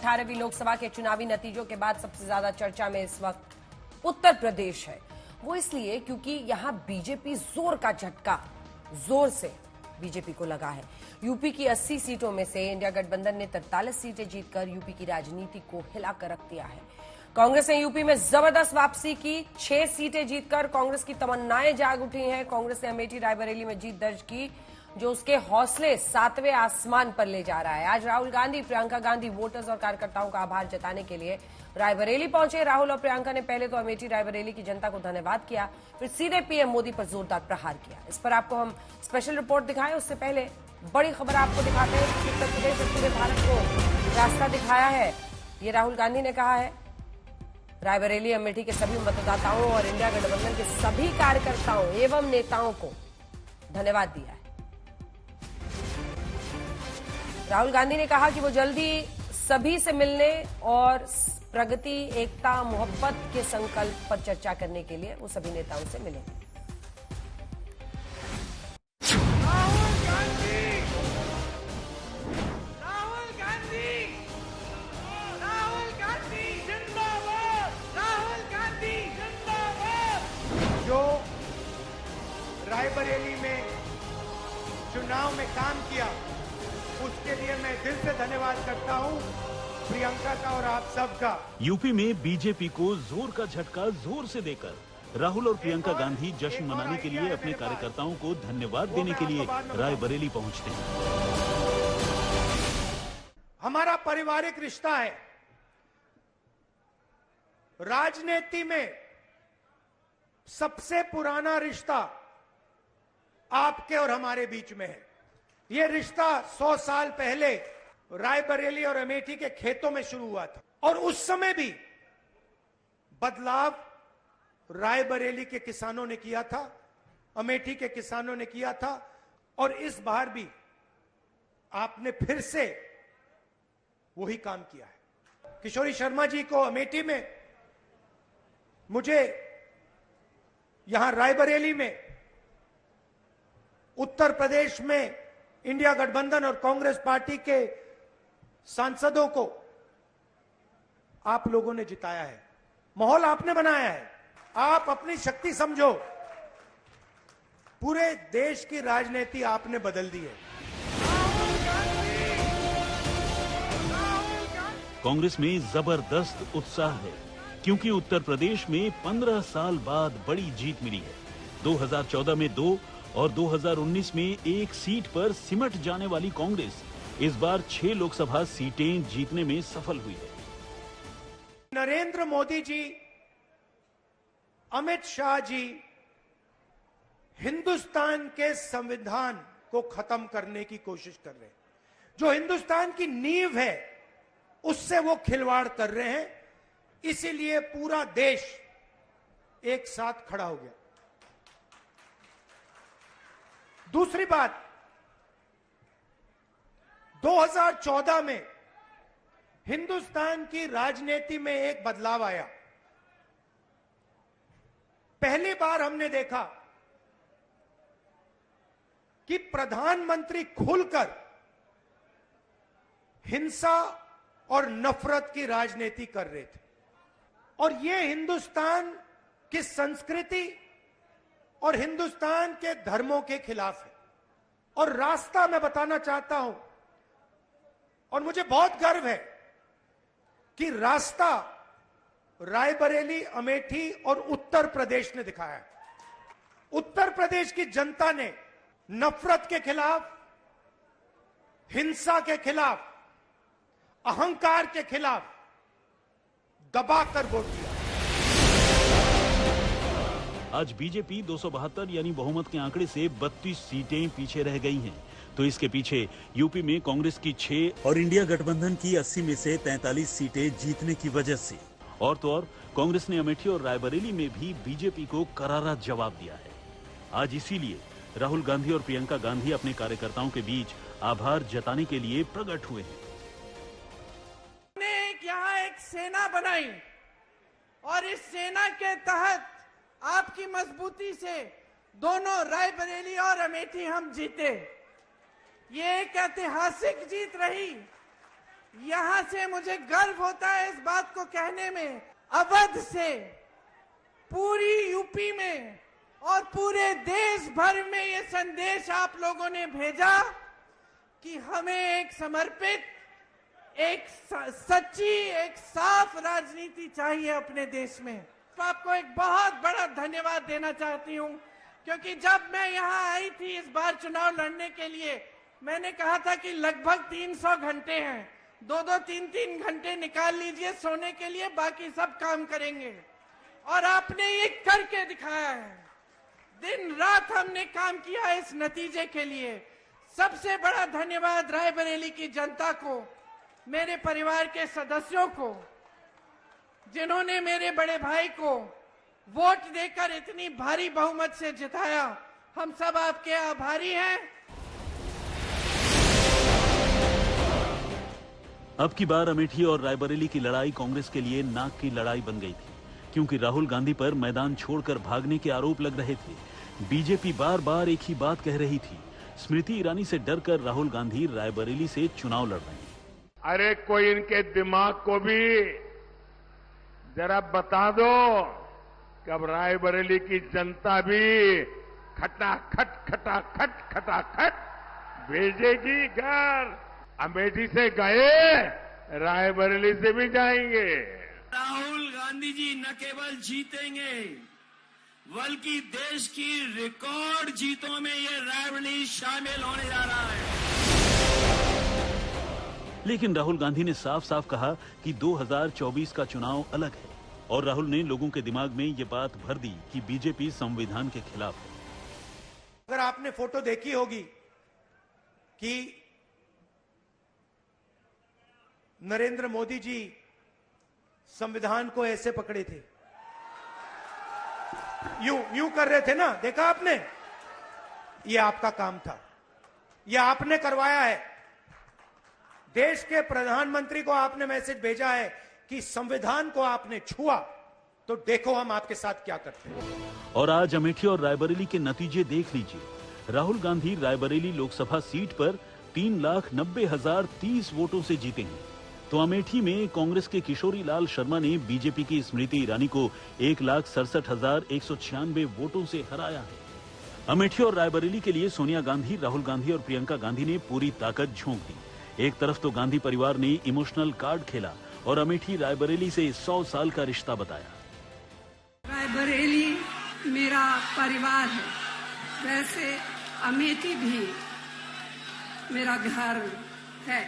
18वीं लोकसभा के चुनावी नतीजों के बाद सबसे ज्यादा चर्चा में इस वक्त उत्तर प्रदेश है। वो इसलिए क्योंकि यहां बीजेपी जोर का झटका जोर से बीजेपी को लगा है। यूपी की 80 सीटों में से इंडिया गठबंधन ने 43 सीटें जीतकर यूपी की राजनीति को हिलाकर रख दिया है। कांग्रेस ने यूपी में जबरदस्त वापसी की, 6 सीटें जीतकर कांग्रेस की तमन्नाएं जाग उठी हैं। कांग्रेस ने अमेठी रायबरेली में जीत दर्ज की, जो उसके हौसले 7वें आसमान पर ले जा रहा है। आज राहुल गांधी, प्रियंका गांधी वोटर्स और कार्यकर्ताओं का आभार जताने के लिए रायबरेली पहुंचे। राहुल और प्रियंका ने पहले तो अमेठी रायबरेली की जनता को धन्यवाद किया, फिर सीधे पीएम मोदी पर जोरदार प्रहार किया। इस पर आपको हम स्पेशल रिपोर्ट दिखाएं, उससे पहले बड़ी खबर आपको दिखाते हैं कि उत्तर प्रदेश और पूरे भारत को रास्ता दिखाया है, ये राहुल गांधी ने कहा है। रायबरेली अमेठी के सभी मतदाताओं और इंडिया गठबंधन के सभी कार्यकर्ताओं एवं नेताओं को धन्यवाद दिया है। राहुल गांधी ने कहा कि वो जल्दी सभी से मिलने और प्रगति, एकता, मोहब्बत के संकल्प पर चर्चा करने के लिए वो सभी नेताओं से मिलेंगे। राहुल गांधी, राहुल गांधी, राहुल गांधी जिंदाबाद, राहुल गांधी जिंदाबाद। जो रायबरेली में चुनाव में काम किया, उसके लिए मैं दिल से धन्यवाद करता हूं प्रियंका का और आप सबका। यूपी में बीजेपी को जोर का झटका जोर से देकर राहुल और प्रियंका गांधी जश्न मनाने के लिए अपने कार्यकर्ताओं को धन्यवाद देने के लिए रायबरेली पहुंचते हैं। हमारा पारिवारिक रिश्ता है। राजनीति में सबसे पुराना रिश्ता आपके और हमारे बीच में है। ये रिश्ता 100 साल पहले रायबरेली और अमेठी के खेतों में शुरू हुआ था और उस समय भी बदलाव रायबरेली के किसानों ने किया था, अमेठी के किसानों ने किया था और इस बार भी आपने फिर से वही काम किया है। किशोरी शर्मा जी को अमेठी में, मुझे यहां रायबरेली में, उत्तर प्रदेश में इंडिया गठबंधन और कांग्रेस पार्टी के सांसदों को आप लोगों ने जिताया है। माहौल आपने बनाया है। आप अपनी शक्ति समझो, पूरे देश की राजनीति आपने बदल दी है। कांग्रेस में जबरदस्त उत्साह है क्योंकि उत्तर प्रदेश में 15 साल बाद बड़ी जीत मिली है। 2014 में 2 और 2019 में 1 सीट पर सिमट जाने वाली कांग्रेस इस बार 6 लोकसभा सीटें जीतने में सफल हुई है। नरेंद्र मोदी जी, अमित शाह जी हिंदुस्तान के संविधान को खत्म करने की कोशिश कर रहे हैं। जो हिंदुस्तान की नींव है उससे वो खिलवाड़ कर रहे हैं। इसीलिए पूरा देश एक साथ खड़ा हो गया। दूसरी बात, 2014 में हिंदुस्तान की राजनीति में एक बदलाव आया। पहली बार हमने देखा कि प्रधानमंत्री खुलकर हिंसा और नफरत की राजनीति कर रहे थे और यह हिंदुस्तान की संस्कृति और हिंदुस्तान के धर्मों के खिलाफ है। और रास्ता मैं बताना चाहता हूं और मुझे बहुत गर्व है कि रास्ता रायबरेली, अमेठी और उत्तर प्रदेश ने दिखाया है। उत्तर प्रदेश की जनता ने नफरत के खिलाफ, हिंसा के खिलाफ, अहंकार के खिलाफ दबाकर वोट दिया। आज बीजेपी 272 यानी बहुमत के आंकड़े से 32 सीटें पीछे रह गई हैं। तो इसके पीछे यूपी में कांग्रेस की 6 और इंडिया गठबंधन की 80 में से 43 सीटें जीतने की वजह से। और तो और कांग्रेस ने अमेठी और रायबरेली में भी बीजेपी को करारा जवाब दिया है। आज इसीलिए राहुल गांधी और प्रियंका गांधी अपने कार्यकर्ताओं के बीच आभार जताने के लिए प्रकट हुए हैं। यहाँ एक सेना बनाई और इस सेना के तहत आपकी मजबूती से दोनों रायबरेली और अमेठी हम जीते। ये एक ऐतिहासिक जीत रही यहां से मुझे गर्व होता है इस बात को कहने में, अवध से पूरी यूपी में और पूरे देश भर में ये संदेश आप लोगों ने भेजा कि हमें एक समर्पित, एक सच्ची, एक साफ राजनीति चाहिए अपने देश में। तो आपको एक बहुत बड़ा धन्यवाद देना चाहती हूं, क्योंकि जब मैं यहां आई थी इस बार चुनाव लड़ने के लिए, मैंने कहा था कि लगभग 300 घंटे हैं, 2-2, 3-3 घंटे निकाल लीजिए सोने के लिए, बाकी सब काम करेंगे। और आपने ये करके दिखाया है। दिन रात हमने काम किया इस नतीजे के लिए। सबसे बड़ा धन्यवाद रायबरेली की जनता को, मेरे परिवार के सदस्यों को, जिन्होंने मेरे बड़े भाई को वोट देकर इतनी भारी बहुमत से जिताया। हम सब आपके आभारी हैं। अब की बार अमेठी और रायबरेली की लड़ाई कांग्रेस के लिए नाक की लड़ाई बन गई थी, क्योंकि राहुल गांधी पर मैदान छोड़कर भागने के आरोप लग रहे थे। बीजेपी बार बार एक ही बात कह रही थी, स्मृति ईरानी से डरकर राहुल गांधी रायबरेली से चुनाव लड़ रहे हैं। अरे कोई इनके दिमाग को भी जरा बता दो कि अब रायबरेली की जनता भी खटाखट खटाखट खटाखट भेजेगी घर। अमेठी से गए, रायबरेली से भी जाएंगे। राहुल गांधी जी न केवल जीतेंगे, बल्कि देश की रिकॉर्ड जीतों में ये रायबरेली शामिल होने जा रहा है। लेकिन राहुल गांधी ने साफ साफ कहा कि 2024 का चुनाव अलग है, और राहुल ने लोगों के दिमाग में ये बात भर दी कि बीजेपी संविधान के खिलाफ है। अगर आपने फोटो देखी होगी कि नरेंद्र मोदी जी संविधान को ऐसे पकड़े थे, यूं कर रहे थे ना, देखा आपने? ये आपका काम था, ये आपने करवाया है। देश के प्रधानमंत्री को आपने मैसेज भेजा है कि संविधान को आपने छुआ तो देखो हम आपके साथ क्या करते हैं। और आज अमेठी और रायबरेली के नतीजे देख लीजिए। राहुल गांधी रायबरेली लोकसभा सीट पर 3,90,030 वोटों से जीते हैं, तो अमेठी में कांग्रेस के किशोरी लाल शर्मा ने बीजेपी की स्मृति ईरानी को 1,67,196 वोटों से हराया है। अमेठी और रायबरेली के लिए सोनिया गांधी, राहुल गांधी और प्रियंका गांधी ने पूरी ताकत झोंक दी। एक तरफ तो गांधी परिवार ने इमोशनल कार्ड खेला और अमेठी रायबरेली से 100 साल का रिश्ता बताया। रायबरेली मेरा परिवार है, वैसे अमेठी भी मेरा घर है।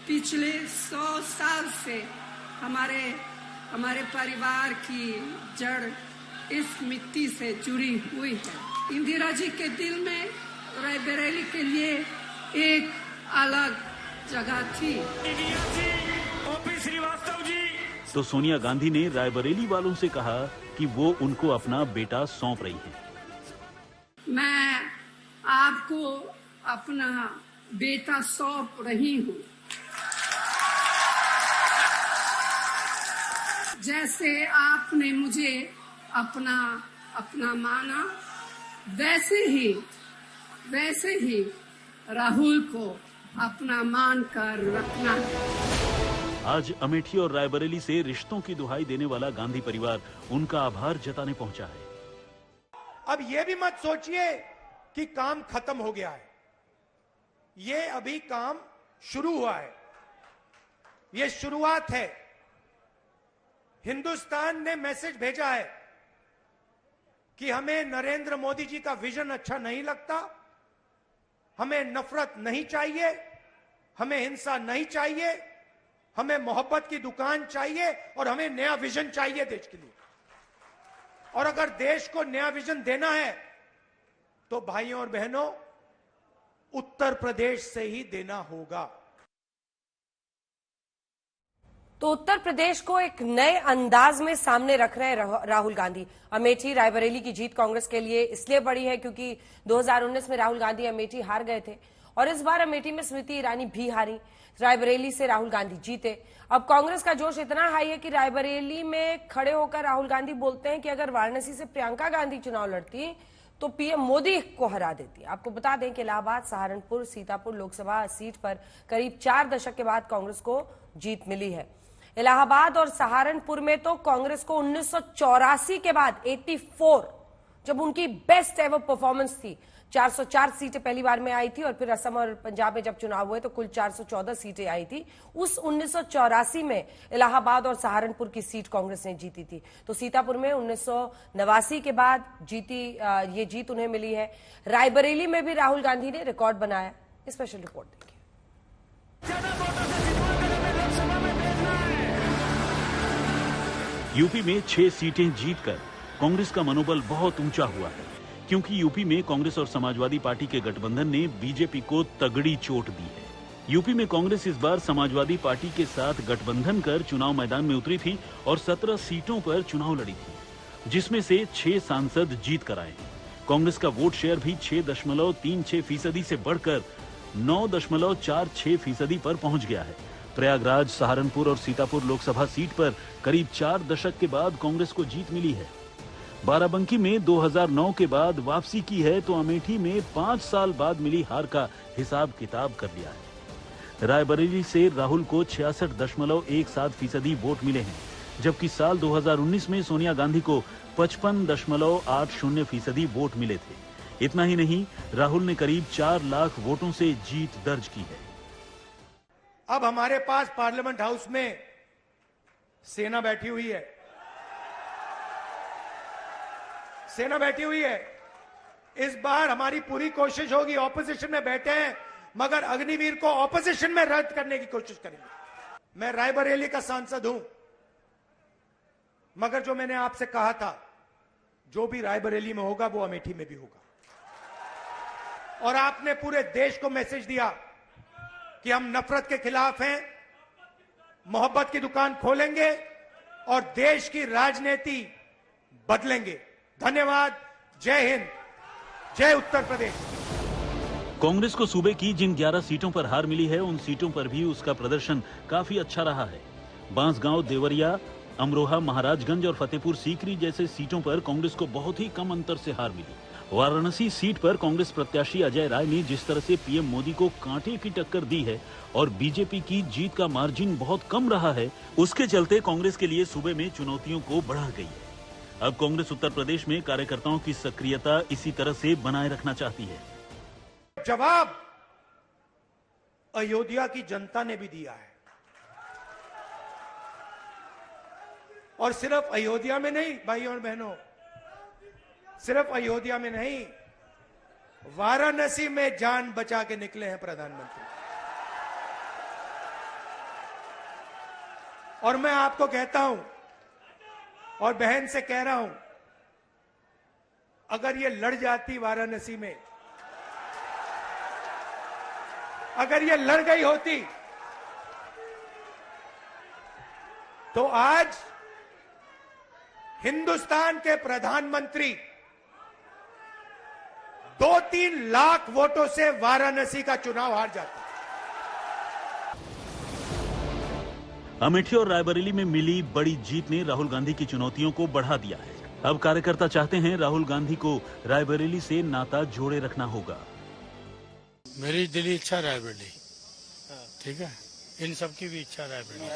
पिछले 100 साल से हमारे परिवार की जड़ इस मिट्टी से जुड़ी हुई है। इंदिरा जी के दिल में रायबरेली के लिए एक अलग जगह थी। ओपी श्रीवास्तव जी। तो सोनिया गांधी ने रायबरेली वालों से कहा कि वो उनको अपना बेटा सौंप रही हैं। मैं आपको अपना बेटा सौंप रही हूँ। जैसे आपने मुझे अपना माना, वैसे ही राहुल को अपना मान कर रखना है। आज अमेठी और रायबरेली से रिश्तों की दुहाई देने वाला गांधी परिवार उनका आभार जताने पहुंचा है। अब यह भी मत सोचिए कि काम खत्म हो गया है, ये अभी काम शुरू हुआ है, ये शुरुआत है। हिंदुस्तान ने मैसेज भेजा है कि हमें नरेंद्र मोदी जी का विजन अच्छा नहीं लगता, हमें नफरत नहीं चाहिए, हमें हिंसा नहीं चाहिए, हमें मोहब्बत की दुकान चाहिए और हमें नया विजन चाहिए देश के लिए। और अगर देश को नया विजन देना है तो भाइयों और बहनों, उत्तर प्रदेश से ही देना होगा। तो उत्तर प्रदेश को एक नए अंदाज में सामने रख रहे हैं राहुल गांधी। अमेठी रायबरेली की जीत कांग्रेस के लिए इसलिए बड़ी है क्योंकि 2019 में राहुल गांधी अमेठी हार गए थे और इस बार अमेठी में स्मृति ईरानी भी हारी, रायबरेली से राहुल गांधी जीते। अब कांग्रेस का जोश इतना हाई है कि रायबरेली में खड़े होकर राहुल गांधी बोलते हैं कि अगर वाराणसी से प्रियंका गांधी चुनाव लड़ती तो पीएम मोदी को हरा देती। आपको बता दें कि इलाहाबाद, सहारनपुर, सीतापुर लोकसभा सीट पर करीब 4 दशक के बाद कांग्रेस को जीत मिली है। इलाहाबाद और सहारनपुर में तो कांग्रेस को 1984 के बाद 84, जब उनकी बेस्ट एवर परफॉर्मेंस थी, 404 सीटें पहली बार में आई थी और फिर असम और पंजाब में जब चुनाव हुए तो कुल 414 सीटें आई थी। उस 1984 में इलाहाबाद और सहारनपुर की सीट कांग्रेस ने जीती थी। तो सीतापुर में 1989 के बाद ये जीत उन्हें मिली है। रायबरेली में भी राहुल गांधी ने रिकॉर्ड बनाया। स्पेशल रिपोर्ट देखिए। यूपी में 6 सीटें जीतकर कांग्रेस का मनोबल बहुत ऊंचा हुआ है, क्योंकि यूपी में कांग्रेस और समाजवादी पार्टी के गठबंधन ने बीजेपी को तगड़ी चोट दी है। यूपी में कांग्रेस इस बार समाजवादी पार्टी के साथ गठबंधन कर चुनाव मैदान में उतरी थी और 17 सीटों पर चुनाव लड़ी थी, जिसमें से 6 सांसद जीत कर आए। कांग्रेस का वोट शेयर भी 6.36% से बढ़कर 9.46% पर पहुंच गया है। प्रयागराज, सहारनपुर और सीतापुर लोकसभा सीट पर करीब 4 दशक के बाद कांग्रेस को जीत मिली है। बाराबंकी में 2009 के बाद वापसी की है तो अमेठी में 5 साल बाद मिली हार का हिसाब किताब कर लिया है। रायबरेली से राहुल को 66.17% वोट मिले हैं, जबकि साल 2019 में सोनिया गांधी को 55.80% वोट मिले थे। इतना ही नहीं, राहुल ने करीब 4 लाख वोटों से जीत दर्ज की है। अब हमारे पास पार्लियामेंट हाउस में सेना बैठी हुई है। सेना बैठी हुई है। इस बार हमारी पूरी कोशिश होगी, ऑपोजिशन में बैठे हैं मगर अग्निवीर को ऑपोजिशन में रद्द करने की कोशिश करेंगे। मैं रायबरेली का सांसद हूं, मगर जो मैंने आपसे कहा था, जो भी रायबरेली में होगा वो अमेठी में भी होगा। और आपने पूरे देश को मैसेज दिया कि हम नफरत के खिलाफ हैं, मोहब्बत की दुकान खोलेंगे और देश की राजनीति बदलेंगे। धन्यवाद। जय हिंद, जय उत्तर प्रदेश। कांग्रेस को सूबे की जिन 11 सीटों पर हार मिली है, उन सीटों पर भी उसका प्रदर्शन काफी अच्छा रहा है। बांसगांव, देवरिया, अमरोहा, महाराजगंज और फतेहपुर सीकरी जैसे सीटों पर कांग्रेस को बहुत ही कम अंतर से हार मिली। वाराणसी सीट पर कांग्रेस प्रत्याशी अजय राय ने जिस तरह से पीएम मोदी को कांटे की टक्कर दी है और बीजेपी की जीत का मार्जिन बहुत कम रहा है, उसके चलते कांग्रेस के लिए सूबे में चुनौतियों को बढ़ा गई है। अब कांग्रेस उत्तर प्रदेश में कार्यकर्ताओं की सक्रियता इसी तरह से बनाए रखना चाहती है। जवाब अयोध्या की जनता ने भी दिया है, और सिर्फ अयोध्या में नहीं भाइयों और बहनों, सिर्फ अयोध्या में नहीं, वाराणसी में जान बचा के निकले हैं प्रधानमंत्री। और मैं आपको कहता हूं और बहन से कह रहा हूं, अगर ये लड़ जाती वाराणसी में, अगर ये लड़ गई होती तो आज हिंदुस्तान के प्रधानमंत्री 2-3 लाख वोटों से वाराणसी का चुनाव हार जाते। अमेठी और रायबरेली में मिली बड़ी जीत ने राहुल गांधी की चुनौतियों को बढ़ा दिया है। अब कार्यकर्ता चाहते हैं राहुल गांधी को रायबरेली से नाता जोड़े रखना होगा। मेरी दिली इच्छा रायबरेली, ठीक है, इन सब की भी इच्छा रायबरेली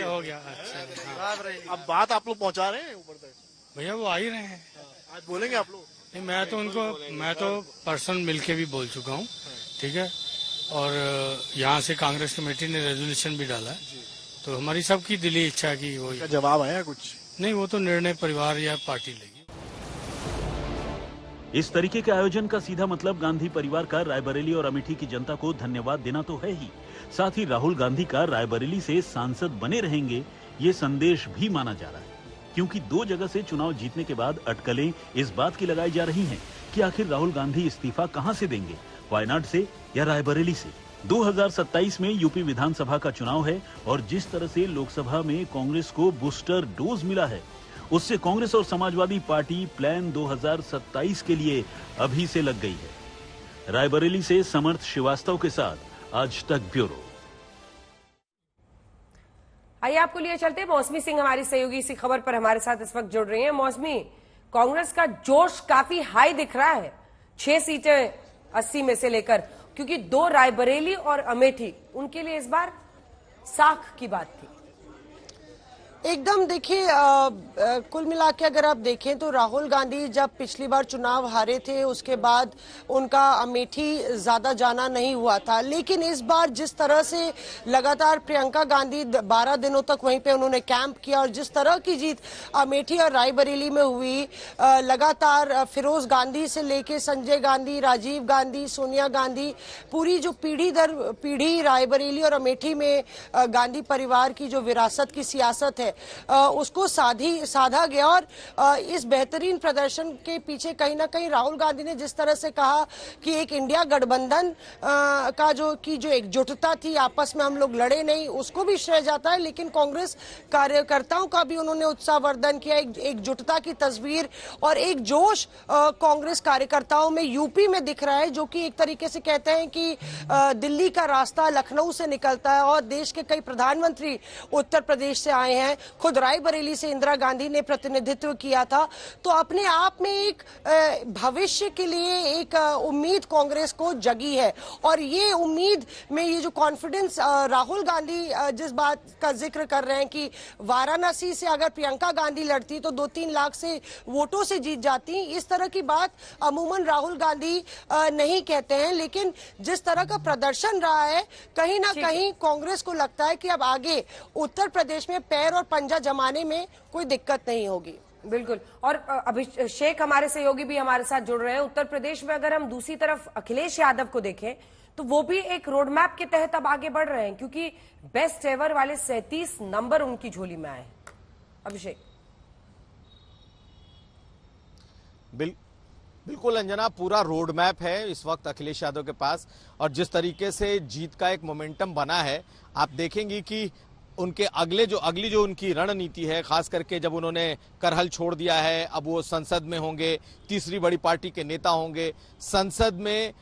हो गया। अच्छा, अब बात आप लोग पहुंचा रहे हैं ऊपर तक? भैया वो आ ही रहे हैं, आज बोलेंगे आप लोग? नहीं, मैं तो पर्सनल मिलके भी बोल चुका हूँ, ठीक है। और यहाँ से कांग्रेस कमेटी ने रेजोल्यूशन भी डाला है, तो हमारी सबकी दिली इच्छा की वो जवाब आया कुछ? नहीं, वो तो निर्णय परिवार या पार्टी लेगी। इस तरीके के आयोजन का सीधा मतलब गांधी परिवार का रायबरेली और अमेठी की जनता को धन्यवाद देना तो है ही, साथ ही राहुल गांधी का रायबरेली से सांसद बने रहेंगे ये संदेश भी माना जा रहा है, क्योंकि 2 जगह से चुनाव जीतने के बाद अटकलें इस बात की लगाई जा रही हैं कि आखिर राहुल गांधी इस्तीफा कहां से देंगे, वायनाड से या रायबरेली से। 2027 में यूपी विधानसभा का चुनाव है और जिस तरह से लोकसभा में कांग्रेस को बूस्टर डोज मिला है, उससे कांग्रेस और समाजवादी पार्टी प्लान 2027 के लिए अभी से लग गई है। रायबरेली से समर्थ श्रीवास्तव के साथ आज तक ब्यूरो। आइए आपको लिए चलते हैं, मौसमी सिंह हमारी सहयोगी इसी खबर पर हमारे साथ इस वक्त जुड़ रही हैं। मौसमी, कांग्रेस का जोश काफी हाई दिख रहा है, 6 सीटें 80 में से लेकर, क्योंकि 2 रायबरेली और अमेठी उनके लिए इस बार साख की बात थी। एकदम देखिए, कुल मिला के अगर आप देखें तो राहुल गांधी जब पिछली बार चुनाव हारे थे उसके बाद उनका अमेठी ज्यादा जाना नहीं हुआ था, लेकिन इस बार जिस तरह से लगातार प्रियंका गांधी 12 दिनों तक वहीं पे उन्होंने कैंप किया और जिस तरह की जीत अमेठी और रायबरेली में हुई, लगातार फिरोज गांधी से लेके संजय गांधी, राजीव गांधी, सोनिया गांधी, पूरी जो पीढ़ी दर पीढ़ी रायबरेली और अमेठी में गांधी परिवार की जो विरासत की सियासत है उसको साधा गया। और इस बेहतरीन प्रदर्शन के पीछे कहीं ना कहीं राहुल गांधी ने जिस तरह से कहा कि एक इंडिया गठबंधन का जो एकजुटता थी, आपस में हम लोग लड़े नहीं, उसको भी श्रेय जाता है, लेकिन कांग्रेस कार्यकर्ताओं का भी उन्होंने उत्साहवर्धन किया, एकजुटता की तस्वीर और एक जोश कांग्रेस कार्यकर्ताओं में यूपी में दिख रहा है, जो कि एक तरीके से कहते हैं कि दिल्ली का रास्ता लखनऊ से निकलता है और देश के कई प्रधानमंत्री उत्तर प्रदेश से आए हैं, खुद रायबरेली से इंदिरा गांधी ने प्रतिनिधित्व किया था, तो अपने आप में एक भविष्य के लिए एक उम्मीद कांग्रेस को जगी है। और ये उम्मीद में ये जो कॉन्फिडेंस राहुल गांधी जिस बात का जिक्र कर रहे हैं कि वाराणसी से अगर प्रियंका गांधी लड़ती तो 2-3 लाख से वोटों से जीत जाती, इस तरह की बात अमूमन राहुल गांधी नहीं कहते हैं, लेकिन जिस तरह का प्रदर्शन रहा है कहीं ना कहीं कांग्रेस को लगता है कि अब आगे उत्तर प्रदेश में पैर और पंजा जमाने में कोई दिक्कत नहीं होगी। बिल्कुल। और अभिषेक हमारे सहयोगी भी हमारे साथ जुड़ रहे हैं। उत्तर प्रदेश में अगर हम दूसरी तरफ अखिलेश यादव को देखें तो वो भी एक रोड मैप के तहत अब आगे बढ़ रहे हैं, क्योंकि बेस्ट एवर वाले 37 नंबर उनकी झोली में आए हैं। अभिषेक। बिल्कुल अंजना, पूरा रोड मैप है इस वक्त अखिलेश यादव के पास, और जिस तरीके से जीत का एक मोमेंटम बना है, आप देखेंगे कि उनके अगली जो उनकी रणनीति है, खास करके जब उन्होंने करहल छोड़ दिया है, अब वो संसद में होंगे, तीसरी बड़ी पार्टी के नेता होंगे, संसद में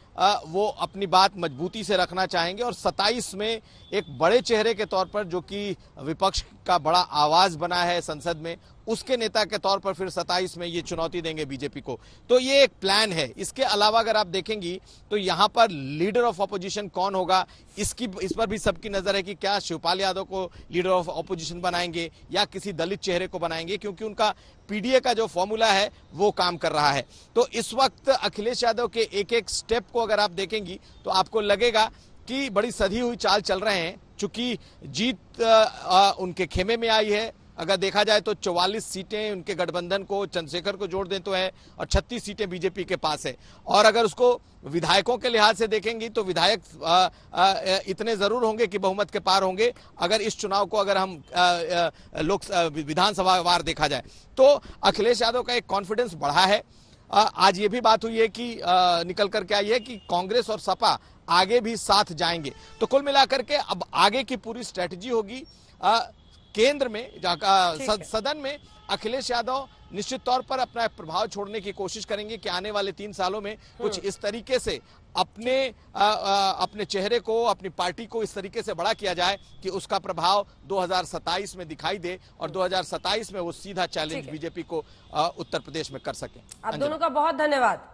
वो अपनी बात मजबूती से रखना चाहेंगे और 27 में एक बड़े चेहरे के तौर पर, जो कि विपक्ष का बड़ा आवाज बना है संसद में, उसके नेता के तौर पर फिर 27 में ये चुनौती देंगे बीजेपी को। तो ये एक प्लान है। इसके अलावा अगर आप देखेंगी तो यहाँ पर लीडर ऑफ ऑपोजिशन कौन होगा, इस पर भी सबकी नजर है कि क्या शिवपाल यादव को लीडर ऑफ ऑपोजिशन बनाएंगे या किसी दलित चेहरे को बनाएंगे, क्योंकि उनका पीडीए का जो फॉर्मूला है वो काम कर रहा है। तो इस वक्त अखिलेश यादव के एक एक स्टेप को अगर आप देखेंगी तो आपको लगेगा कि बड़ी सधी हुई चाल चल रहे हैं, चूंकि जीत उनके खेमे में आई है। अगर देखा जाए तो 44 सीटें उनके गठबंधन को, चंद्रशेखर को जोड़ दें तो है, और 36 सीटें बीजेपी के पास है। और अगर उसको विधायकों के लिहाज से देखेंगी तो विधायक इतने जरूर होंगे कि बहुमत के पार होंगे, अगर इस चुनाव को अगर हम विधानसभा वार देखा जाए तो अखिलेश यादव का एक कॉन्फिडेंस बढ़ा है। आज ये भी बात हुई है कि निकल करके आई है कि कांग्रेस और सपा आगे भी साथ जाएंगे। तो कुल मिलाकर के अब आगे की पूरी स्ट्रेटजी होगी केंद्र में, सदन में अखिलेश यादव निश्चित तौर पर अपना प्रभाव छोड़ने की कोशिश करेंगे कि आने वाले 3 सालों में कुछ इस तरीके से अपने चेहरे को, अपनी पार्टी को इस तरीके से बड़ा किया जाए कि उसका प्रभाव 2027 में दिखाई दे और 2027 में वो सीधा चैलेंज बीजेपी को उत्तर प्रदेश में कर सके। आप दोनों का बहुत धन्यवाद।